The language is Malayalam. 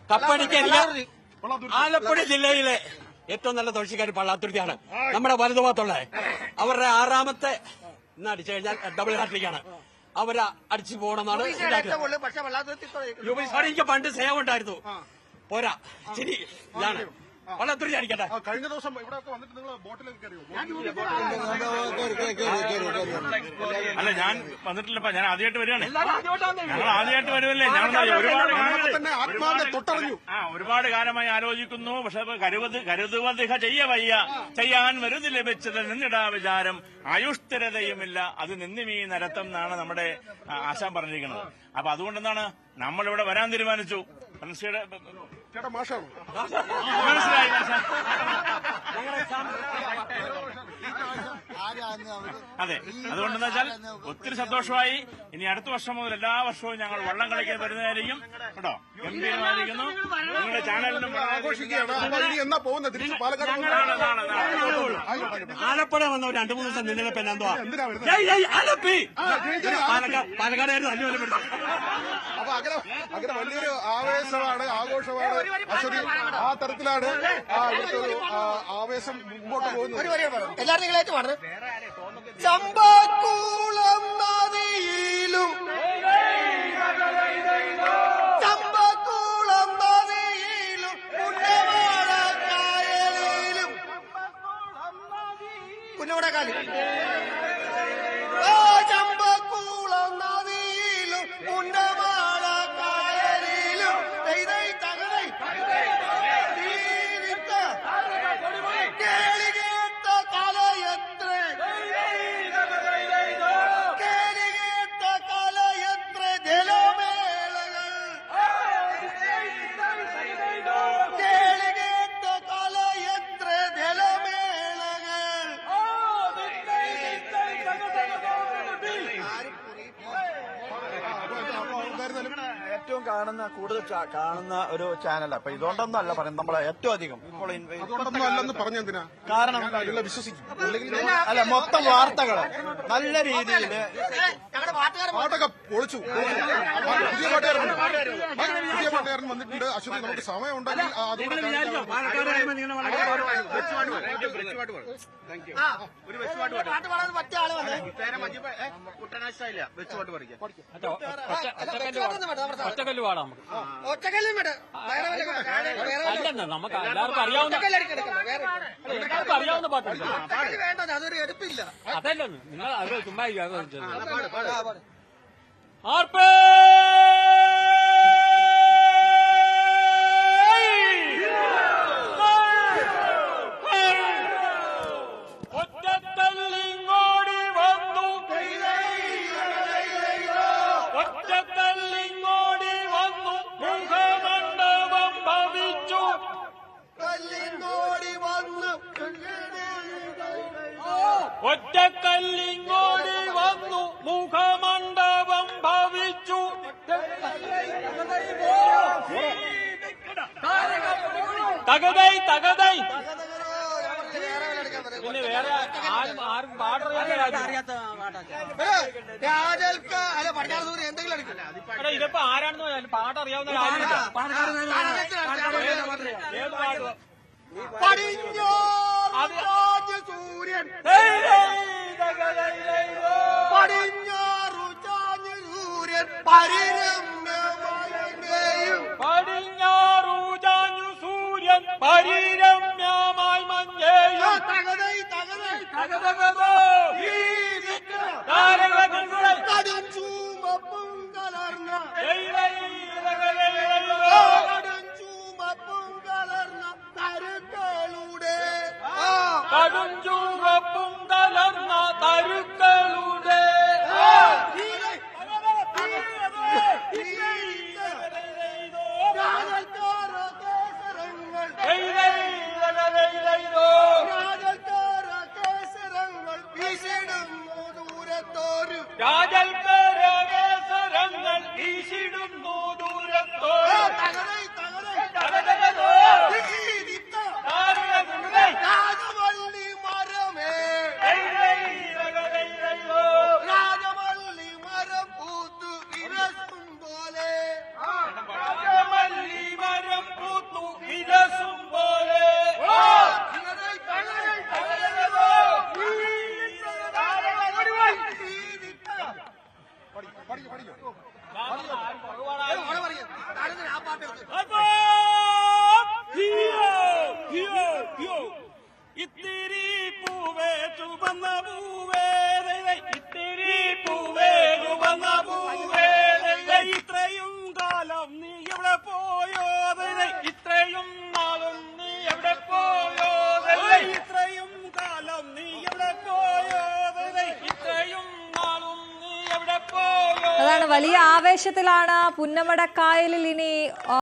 കപ്പടിക്കാൻ ആലപ്പുഴ ജില്ലയിലെ ഏറ്റവും നല്ല തുഴച്ചിക്കാർ പള്ളാത്തുരുത്തിയാണ്. നമ്മുടെ വലതുഭാഗത്തുള്ള അവരുടെ 6ാമത്തെ ഇന്ന് അടിച്ചു കഴിഞ്ഞാൽ ഡബിൾ ഹാട്രിക്കാണ്. അവരെ അടിച്ചു പോകണമെന്നാണ്. എനിക്ക് പണ്ട് സ്നേഹം ഉണ്ടായിരുന്നു. പോരാ, ശരി, ഇതാണ് വള്ളത്തുരുത്തി അടിക്കട്ടെ. കഴിഞ്ഞ ദിവസം ഇവിടെ വന്നിട്ട് നിങ്ങൾ ബോട്ടിലേക്ക് കയറിയോ? അല്ല, ഞാൻ വന്നിട്ടില്ലപ്പ. ഞാൻ ആദ്യമായിട്ട് വരികയാണ്. ഞങ്ങൾ ആദ്യമായിട്ട് വരുമല്ലേ. ഒരുപാട് കാലമായി ആലോചിക്കുന്നു. പക്ഷെ കരുതുവതിഹ ചെയ്യവയ്യ, ചെയ്യാൻ വരുതി ലഭിച്ചത് നിന്നിടാ വിചാരം, ആയുഷ്ഠിരതയുമില്ല അത് നിന്നിമീ നരത്തം എന്നാണ് നമ്മുടെ ആശാൻ പറഞ്ഞിരിക്കുന്നത്. അപ്പൊ അതുകൊണ്ടെന്താണ് നമ്മളിവിടെ വരാൻ തീരുമാനിച്ചു. ചേട്ടാ മാഷാണ്, മനസ്സിലായി. അതെ, അതുകൊണ്ടെന്ന് വെച്ചാൽ ഒത്തിരി സന്തോഷമായി. ഇനി അടുത്ത വർഷം മുതൽ എല്ലാ വർഷവും ഞങ്ങൾ വള്ളം കളിക്കാൻ വരുന്നതായിരിക്കും കേട്ടോ. ഗംഭീരമായിരിക്കുന്നു. നിങ്ങളുടെ ചാനലിലും ആലപ്പുഴ വന്ന 2-3 ദിവസം നിന്നെ പെന്നെന്തുവാ പാലക്കാടായിരുന്നു അല്ലുവല്ല. അപ്പൊ അങ്ങനെ വലിയൊരു ആവേശമാണ്, ആഘോഷമാണ്. അശ്വതി ആ തരത്തിലാണ് ആവേശം മുമ്പോട്ട് പോകുന്നത്. എല്ലാവരും നിങ്ങളായിട്ട് പാടുന്നത്. ചമ്പക്കുളം നദിയിലും ചമ്പക്കുളം നദിയിലും പുന്നമടക്കായലിലും പുന്നമടക്കായൽ ചമ്പക്കുളം നദിയിലും പുന്നമടക്കായലിലും കേളികേട്ട കലയത്ര ജലമേളകൾ കേളികേട്ട കലയത്ര ജലമേളകൾ ഏറ്റവും കൂടുതൽ കാണുന്ന ഒരു ചാനൽ. അപ്പൊ ഇതുകൊണ്ടൊന്നും അല്ല പറയുന്നത്, നമ്മളെ ഏറ്റവും അധികം ഇപ്പോൾ അല്ലെന്ന് പറഞ്ഞെന്തിനാ? കാരണം വിശ്വസിക്കും. അല്ല, മൊത്തം വാർത്തകൾ നല്ല രീതിയിൽ പാട്ടൊക്കെ പൊളിച്ചു. പുതിയ പാട്ടുകാരൻ വന്നിട്ടുണ്ട്. അശ്വതി, നമുക്ക് സമയം ഉണ്ടെങ്കിൽ ഒറ്റക്കല്ല് പാടാം. ഒറ്റക്കല്ലും നമുക്ക് എല്ലാവർക്കും അറിയാവുന്ന പാട്ടുണ്ട്. വേണ്ട, അതൊരു എടുപ്പില്ല. അതല്ലെന്ന് നിങ്ങൾ അത് ചുമ്മാ ഒറ്റക്കല്ലിങ്ങോടി വന്നു മുഖമണ്ഡപം ഭവിച്ചു. തകതൈ തകതൈ. പിന്നെ വേറെ ആരും പാടറിയാത്ത ഇതിപ്പോ ആരാണെന്ന് പാട്ടറിയാവുന്ന സൂര്യൻ പടിഞ്ഞാറു ചാഞ്ഞു സൂര്യൻ പരിരമ്യമായി മഞ്ഞേയും തകതൈ തകതൈ തകതകതോ താരകങ്ങളുടെ കടും ചൂമപ്പും കലർന്ന ദൈവൈരകലൈരോ കടും ചൂമപ്പും കലർന്ന തരുക്കളുടെ കടും ചൂടൊപ്പം കലർന്ന തരുക്കളുടെ രാജൽപരവേസരങ്ങൾ വീശിടുന്നു ദൂരത്തോട് തകതകതോ താരകങ്ങളുടെ രാജവള്ളി മരമേ ദൈവൈരകലൈരോ രാജവള്ളി മരം പൂത്തു വിരസും പോലെ രാജമല്ലി മരം പൂത്തു വിരസും പോലെ ഇത്തിരി പൂവേ ചുവന്ന പൂവേ ഇത്തിരി പൂവേ ചുവന്ന പൂവേ ഇത്രയും കാലം നീ എവിടെ പോയോ ഇത്രയും നാളും നീ എവിടെ പോയോ ഇത്രയും കാലം നീ എവിടെ പോയോ ഇത്രയും നാളും നീ എവിടെ പോയോ. അതാണ് വലിയ ആവേശത്തിലാണ് പുന്നമടക്കായലിൽ ഇനി